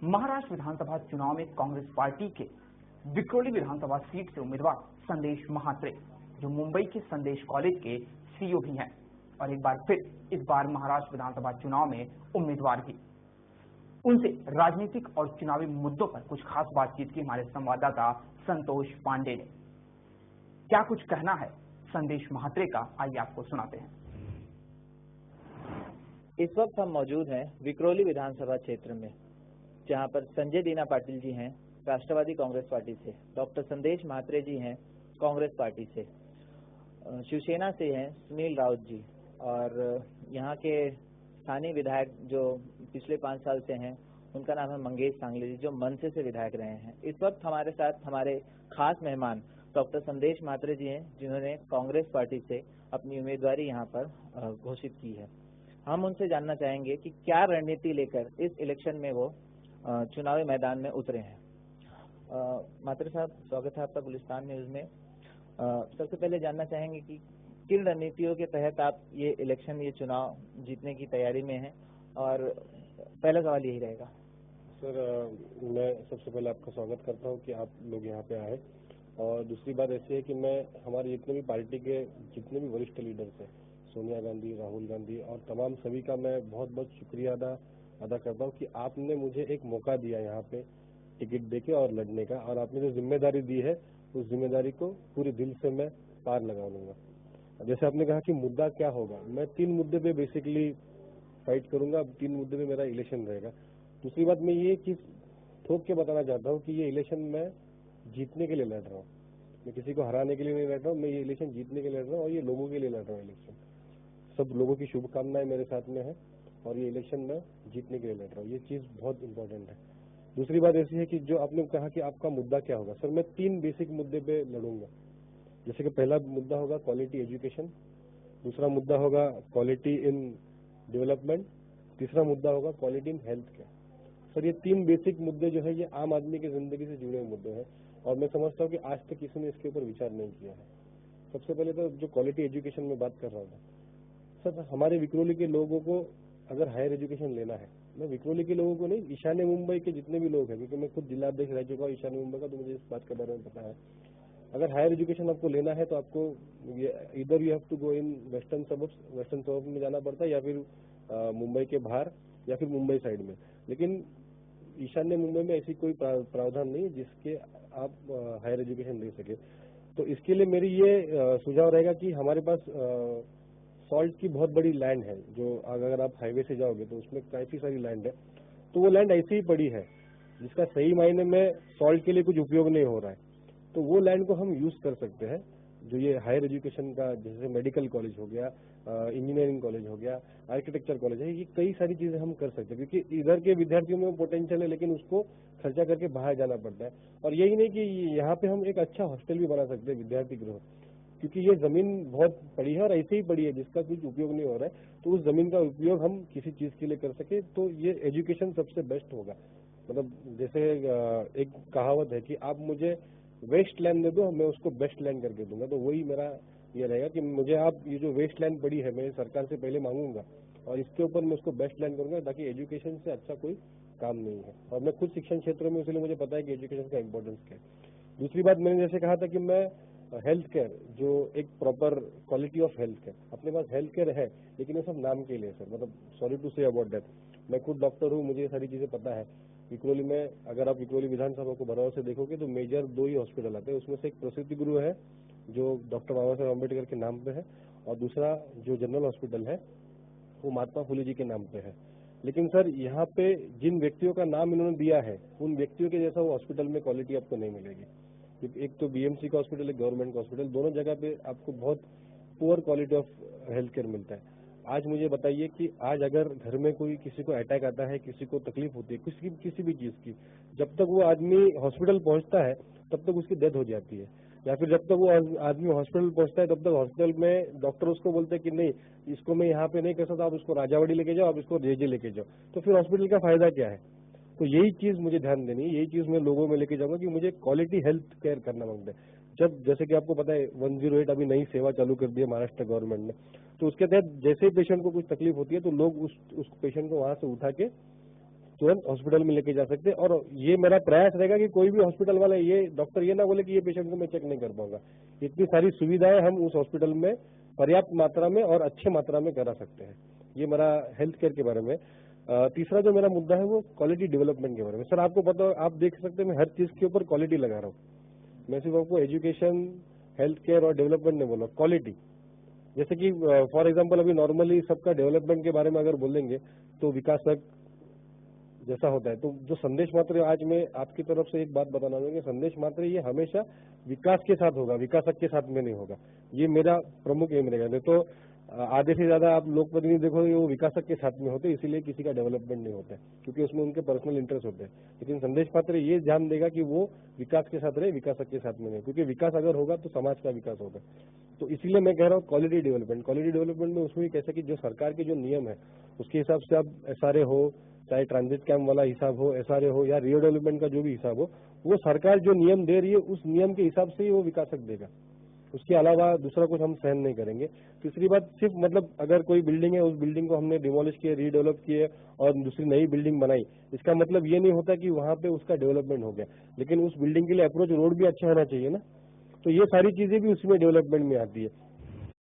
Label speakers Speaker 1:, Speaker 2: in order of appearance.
Speaker 1: महाराष्ट्र विधानसभा चुनाव में कांग्रेस पार्टी के विक्रोली विधानसभा सीट से उम्मीदवार संदेश महात्रे, जो मुंबई के संदेश कॉलेज के सीईओ भी हैं और एक बार फिर इस बार महाराष्ट्र विधानसभा चुनाव में उम्मीदवार भी। उनसे राजनीतिक और चुनावी मुद्दों पर कुछ खास बातचीत की हमारे संवाददाता संतोष पांडे ने। क्या कुछ कहना है संदेश महात्रे का, आइए आपको सुनाते हैं।
Speaker 2: इस वक्त हम मौजूद हैं विक्रोली विधानसभा क्षेत्र में, जहां पर संजय दीना पाटिल जी हैं राष्ट्रवादी कांग्रेस पार्टी से, डॉक्टर संदेश महात्रे जी हैं कांग्रेस पार्टी से, शिवसेना से हैं सुनील राउत जी, और यहाँ के स्थानीय विधायक जो पिछले 5 साल से हैं उनका नाम है मंगेश सांगले जी, जो मनसे से विधायक रहे हैं। इस वक्त हमारे साथ हमारे खास मेहमान डॉक्टर संदेश महात्रे जी हैं, जिन्होंने कांग्रेस पार्टी से अपनी उम्मीदवारी यहाँ पर घोषित की है। हम उनसे जानना चाहेंगे कि क्या रणनीति लेकर इस इलेक्शन में वो चुनावी मैदान में उतरे हैं। महात्रे साहब, स्वागत है आपका गुलिस्तान न्यूज में। सबसे पहले जानना चाहेंगे कि किन रणनीतियों के तहत आप ये इलेक्शन, ये चुनाव जीतने की तैयारी में हैं, और पहला सवाल यही रहेगा।
Speaker 3: सर, मैं सबसे पहले आपका स्वागत करता हूँ कि आप लोग यहाँ पे आए, और दूसरी बात ऐसी है कि मैं हमारे जितने भी पार्टी के जितने भी वरिष्ठ लीडर्स हैं, सोनिया गांधी, राहुल गांधी और तमाम सभी का मैं बहुत बहुत शुक्रिया अदा करता हूँ कि आपने मुझे एक मौका दिया यहाँ पे टिकट देके और लड़ने का, और आपने जो जिम्मेदारी दी है उस जिम्मेदारी को पूरे दिल से मैं पार लगा लूंगा। जैसे आपने कहा कि मुद्दा क्या होगा, मैं 3 मुद्दे पे बेसिकली फाइट करूंगा। 3 मुद्दे पे मेरा इलेक्शन रहेगा। दूसरी बात मैं ये चीज ठोक के बताना चाहता हूँ कि ये इलेक्शन मैं जीतने के लिए लड़ रहा हूँ। मैं किसी को हराने के लिए नहीं लड़ रहा हूँ, मैं ये इलेक्शन जीतने के लिए लड़ रहा हूँ, और ये लोगों के लिए लड़ रहा हूँ इलेक्शन। सब लोगों की शुभकामनाएं मेरे साथ में है, और ये इलेक्शन मैं जीतने के लिए लड़ रहा हूँ। ये चीज बहुत इंपॉर्टेंट है। दूसरी बात ऐसी है कि जो आपने कहा कि आपका मुद्दा क्या होगा, सर मैं 3 बेसिक मुद्दे पे लड़ूंगा। जैसे कि पहला मुद्दा होगा क्वालिटी एजुकेशन, दूसरा मुद्दा होगा क्वालिटी इन डेवलपमेंट, तीसरा मुद्दा होगा quality in health care. Sir ये 3 बेसिक मुद्दे जो है ये आम आदमी की जिंदगी से जुड़े हुए मुद्दे हैं, और मैं समझता हूँ कि आज तक किसी ने इसके ऊपर विचार नहीं किया है। सबसे पहले तो जो क्वालिटी एजुकेशन में बात कर रहा था, सर हमारे विक्रोली के लोगों को अगर हायर एजुकेशन लेना है, मैं विक्रोली के लोगों को नहीं, ईशान्य मुंबई के जितने भी लोग हैं, क्योंकि मैं खुद जिलाध्यक्ष रह चुका हूँ ईशान्य मुंबई का, तो मुझे इस बात के बारे में पता है। अगर हायर एजुकेशन आपको लेना है तो आपको इधर you have to go in western suburb में जाना पड़ता है, या फिर मुंबई के बाहर, या फिर मुंबई साइड में। लेकिन ईशान्य मुंबई में ऐसी कोई प्रावधान नहीं है जिसके आप हायर एजुकेशन ले सके। तो इसके लिए मेरी ये सुझाव रहेगा कि हमारे पास सॉल्ट की बहुत बड़ी लैंड है, जो अगर आप हाईवे से जाओगे तो उसमें काफी सारी लैंड है। तो वो लैंड ऐसी ही पड़ी है जिसका सही मायने में सॉल्ट के लिए कुछ उपयोग नहीं हो रहा है, तो वो लैंड को हम यूज कर सकते हैं। जो ये हायर एजुकेशन का, जैसे मेडिकल कॉलेज हो गया, इंजीनियरिंग कॉलेज हो गया, आर्किटेक्चर कॉलेज है, ये कई सारी चीजें हम कर सकते हैं, क्योंकि इधर के विद्यार्थियों में पोटेंशियल है, लेकिन उसको खर्चा करके बाहर जाना पड़ता है। और यही नहीं कि यहाँ पे हम एक अच्छा हॉस्टल भी बना सकते हैं, विद्यार्थी गृह, क्योंकि ये जमीन बहुत पड़ी है और ऐसे ही पड़ी है जिसका कुछ उपयोग नहीं हो रहा है। तो उस जमीन का उपयोग हम किसी चीज के लिए कर सके, तो ये एजुकेशन सबसे बेस्ट होगा। मतलब जैसे एक कहावत है कि आप मुझे वेस्ट लैंड दे दो, मैं उसको बेस्ट लैंड करके दूंगा। तो वही मेरा ये रहेगा कि मुझे आप ये जो वेस्ट लैंड पड़ी है, मैं सरकार से पहले मांगूंगा, और इसके ऊपर मैं उसको बेस्ट लैंड करूंगा, ताकि एजुकेशन से अच्छा कोई काम नहीं है। और मैं खुद शिक्षण क्षेत्र में, इसलिए मुझे पता है कि एजुकेशन का इंपॉर्टेंस क्या है। दूसरी बात, मैंने जैसे कहा था कि मैं हेल्थ केयर, जो एक proper quality of health care, अपने पास हेल्थ केयर है, लेकिन ये सब नाम के लिए सर, मतलब sorry to say about that. मैं खुद डॉक्टर हूँ, मुझे ये सारी चीजें पता है। विक्रोली में अगर आप विक्रोली विधानसभा को बराबर से देखोगे तो मेजर 2 ही हॉस्पिटल आते हैं। उसमें से एक प्रसूति गृह है जो डॉक्टर बाबा साहेब अम्बेडकर के नाम पे है, और दूसरा जो जनरल हॉस्पिटल है वो महात्मा फुले जी के नाम पे है। लेकिन सर यहाँ पे जिन व्यक्तियों का नाम इन्होंने दिया है, उन व्यक्तियों के जैसा वो हॉस्पिटल में क्वालिटी आपको नहीं मिलेगी। एक तो बीएमसी का हॉस्पिटल है, गवर्नमेंट का हॉस्पिटल, दोनों जगह पे आपको बहुत poor quality of health care मिलता है। आज मुझे बताइए कि आज अगर घर में कोई किसी को अटैक आता है, किसी को तकलीफ होती है किसी भी चीज की, जब तक वो आदमी हॉस्पिटल पहुंचता है तब तक उसकी डेथ हो जाती है, या फिर जब तक वो आदमी हॉस्पिटल पहुंचता है तब तक हॉस्पिटल में डॉक्टर उसको बोलते हैं कि नहीं, इसको मैं यहाँ पे नहीं कर सकता, आप इसको राजावाड़ी लेके जाओ, आप इसको जेजे लेके जाओ। तो फिर हॉस्पिटल का फायदा क्या है? तो यही चीज मुझे ध्यान देनी है, यही चीज मैं लोगों में लेके जाऊंगा कि मुझे क्वालिटी हेल्थ केयर करना मांगता है। जब जैसे कि आपको पता है 108 अभी नई सेवा चालू कर दी है महाराष्ट्र गवर्नमेंट ने, तो उसके तहत जैसे ही पेशेंट को कुछ तकलीफ होती है तो लोग उस पेशेंट को वहां से उठा के तुरंत हॉस्पिटल में लेके जा सकते हैं। और ये मेरा प्रयास रहेगा कि कोई भी हॉस्पिटल वाला ये डॉक्टर ये ना बोले कि ये पेशेंट को मैं चेक नहीं कर पाऊंगा। इतनी सारी सुविधाएं हम उस हॉस्पिटल में पर्याप्त मात्रा में और अच्छे मात्रा में करा सकते हैं। ये मेरा हेल्थ केयर के बारे में। तीसरा जो मेरा मुद्दा है वो क्वालिटी डेवलपमेंट के बारे में। सर आपको पता, आप देख सकते हैं मैं हर चीज के ऊपर क्वालिटी लगा रहा हूँ। मैं सिर्फ आपको एजुकेशन, हेल्थ केयर और डेवलपमेंट नहीं बोला, क्वालिटी। जैसे कि फॉर एग्जांपल अभी नॉर्मली सबका डेवलपमेंट के बारे में अगर बोलेंगे तो विकासक जैसा होता है, तो जो संदेश मात्र आज मैं आपकी तरफ से एक बात बताना चाहूंगा, संदेश मात्र ये हमेशा विकास के साथ होगा, विकासक के साथ में नहीं होगा। ये मेरा प्रमुख एम रहेगा। नहीं तो आधे से ज्यादा आप लोक प्रतिनिधि देखोगे वो विकासक के साथ में होते, इसीलिए किसी का डेवलपमेंट नहीं होता है, क्योंकि उसमें उनके पर्सनल इंटरेस्ट होते हैं। लेकिन संदेश पात्र ये ध्यान देगा कि वो विकास के साथ रहे, विकासक के साथ में नहीं, क्योंकि विकास अगर होगा तो समाज का विकास होगा। तो इसीलिए मैं कह रहा हूँ क्वालिटी डेवलपमेंट। क्वालिटी डेवलपमेंट में उसमें कैसे कि जो सरकार के जो नियम है उसके हिसाब से आप SRA हो, चाहे ट्रांजिट कैम्प वाला हिसाब हो, SRA हो या रीडेवलपमेंट का जो भी हिसाब हो, वो सरकार जो नियम दे रही है उस नियम के हिसाब से ही वो विकासक देगा। उसके अलावा दूसरा कुछ हम सहन नहीं करेंगे। तीसरी बात, सिर्फ मतलब अगर कोई बिल्डिंग है, उस बिल्डिंग को हमने डिमोलिश किया, रीडेवलप किए और दूसरी नई बिल्डिंग बनाई, इसका मतलब ये नहीं होता कि वहां पे उसका डेवलपमेंट हो गया। लेकिन उस बिल्डिंग के लिए अप्रोच रोड भी अच्छा होना चाहिए ना। तो ये सारी चीजें भी उसमें डेवलपमेंट में आती है।